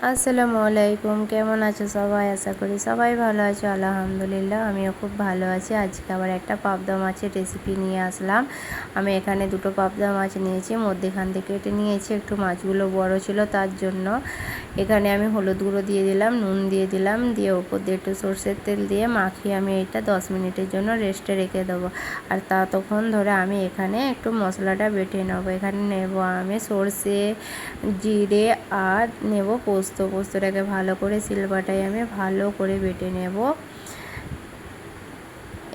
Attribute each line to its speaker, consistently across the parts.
Speaker 1: আসসালামু আলাইকুম, কেমন আছো সবাই? আশা করি সবাই ভালো আছো। আলহামদুলিল্লাহ আমিও খুব ভালো আছি। আজকে আবার একটা পাবদা মাছের রেসিপি নিয়ে আসলাম। আমি এখানে দুটো পাবদা মাছ নিয়েছি, মধ্যেখান থেকে কেটে নিয়েছি, একটু মাছগুলো বড় ছিল তার জন্য। এখানে আমি হলুদ গুঁড়ো দিয়ে দিলাম, নুন দিয়ে দিলাম, দিয়ে ওপর দিয়ে একটু সর্ষের তেল দিয়ে মাখিয়ে আমি এটা 10 মিনিটের জন্য রেস্টে রেখে দেবো। আর ততক্ষণ ধরে আমি এখানে একটু মশলাটা বেটে নেবো। এখানে নেব আমি সর্ষে, জিরে আর নেব পোস্তটাকে ভালো করে শিলবাটায় আমি ভালো করে বেটে নেব।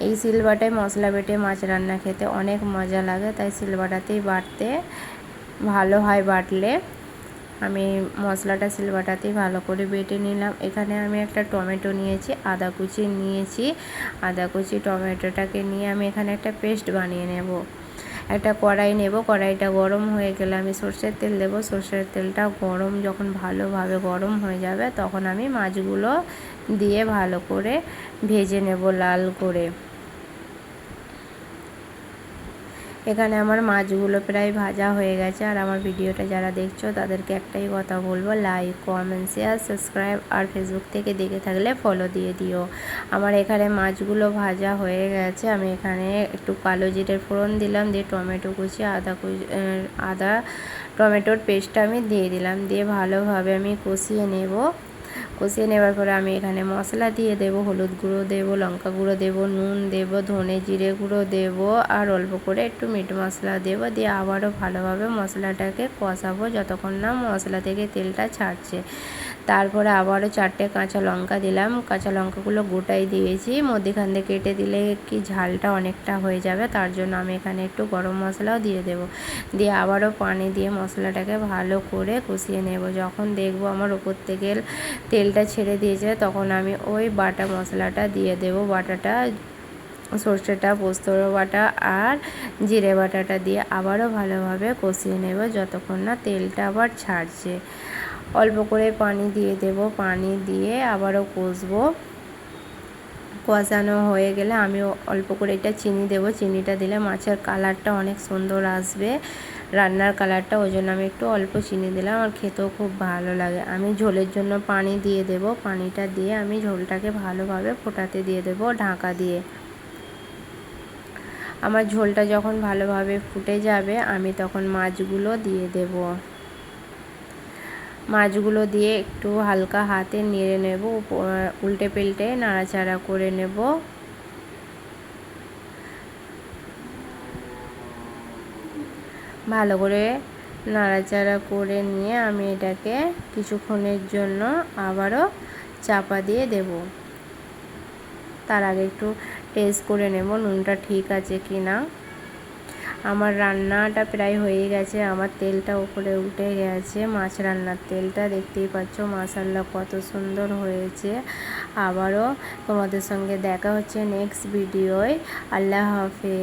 Speaker 1: এই শিলবাটায় মশলা বেটে মাছ রান্না খেতে অনেক মজা লাগে, তাই শিলবাটাতেই বাটতে ভালো হয় বাটলে। আমি মশলাটা শিলবাটাতেই ভালো করে বেটে নিলাম। এখানে আমি একটা টমেটো নিয়েছি, আদা কুচি নিয়েছি। আদা কুচি টমেটোটাকে নিয়ে আমি এখানে একটা পেস্ট বানিয়ে নেব। একটা কড়াই নেব, কড়াইটা গরম হয়ে গেলে আমি সর্ষের তেল দেবো। সর্ষের তেলটা যখন ভালোভাবে গরম হয়ে যাবে তখন আমি মাছগুলো দিয়ে ভালো করে ভেজে নেব লাল করে। এখানে আমার মাছগুলো প্রায় ভাজা হয়ে গেছে। আর আমার ভিডিওটা যারা দেখছো তাদেরকে একটাই কথা বলবো, লাইক, কমেন্ট, শেয়ার, সাবস্ক্রাইব, আর ফেসবুক থেকে দেখে থাকলে ফলো দিয়ে দিও। আমার এখানে মাছগুলো ভাজা হয়ে গেছে। আমি এখানে একটু কালো জিরের ফোড়ন দিলাম, দিয়ে টমেটো কুচি, আদা টমেটোর পেস্টটা আমি দিয়ে দিলাম, দিয়ে ভালোভাবে আমি কষিয়ে নেব। কষিয়ে নেওয়ার পরে আমি এখানে মশলা দিয়ে দেব, হলুদ গুঁড়ো দেব, লঙ্কা গুঁড়ো দেব, নুন দেব, ধনে জিরে গুঁড়ো দেব, আর অল্প করে একটু মিট মশলা দেব। দিয়ে আবারও ভালোভাবে মশলাটাকে কষাবো যতক্ষণ না মশলা থেকে তেলটা ছাড়ছে। তারপরে আবারও 4টে কাঁচা লঙ্কা দিলাম। কাঁচা লঙ্কাগুলো গোটাই দিয়েছি, মধ্যেখান থেকে কেটে দিলে কি ঝালটা অনেকটা হয়ে যাবে, তার জন্য আমি এখানে একটু গরম মশলাও দিয়ে দেব। দিয়ে আবারও পানি দিয়ে মশলাটাকে ভালো করে কষিয়ে নেব। যখন দেখবো আমার ওপর থেকে তেলটা ছেড়ে দিয়েছে তখন আমি ওই বাটা মশলাটা দিয়ে দেব। বাটাটা সর্ষেটা, পোস্তর বাটা আর জিরে বাটাটা দিয়ে আবারও ভালোভাবে কষিয়ে নেব যতক্ষণ না তেলটা আবার ছাড়ছে। অল্প করে পানি দিয়ে দেব, পানি দিয়ে আবারও কষবো। কষানো হয়ে গেলে আমি অল্প করে এটা চিনি দেব। চিনিটা দিলে মাছের কালারটা অনেক সুন্দর আসবে, রান্নার কালারটা, ওই জন্য আমি একটু অল্প চিনি দিলাম। আর খেতেও খুব ভালো লাগে। আমি ঝোলের জন্য পানি দিয়ে দেব। পানিটা দিয়ে আমি ঝোলটাকে ভালোভাবে ফোটাতে দিয়ে দেব ঢাকা দিয়ে। আমার ঝোলটা যখন ভালোভাবে ফুটে যাবে আমি তখন মাছগুলো দিয়ে দেব। মাছগুলো দিয়ে একটু হালকা হাতে নেড়ে নেব, উল্টে পাল্টে নাড়াচাড়া করে নেব। ভালো করে নাড়াচাড়া করে নিয়ে আমি এটাকে কিছুক্ষণের জন্য আবারও চাপা দিয়ে দেব। তার আগে একটু টেস্ট করে নেব নুনটা ঠিক আছে কি না। আমার রান্নাটা প্রায় হয়ে গেছে। আমার তেলটা উপরে উঠে গেছে, মাছ রান্নার তেলটা দেখতেই পাচ্ছ। মাশাআল্লাহ কত সুন্দর হয়েছে। আবারও তোমাদের সঙ্গে দেখা হচ্ছে নেক্সট ভিডিওয়। আল্লাহ হাফেজ।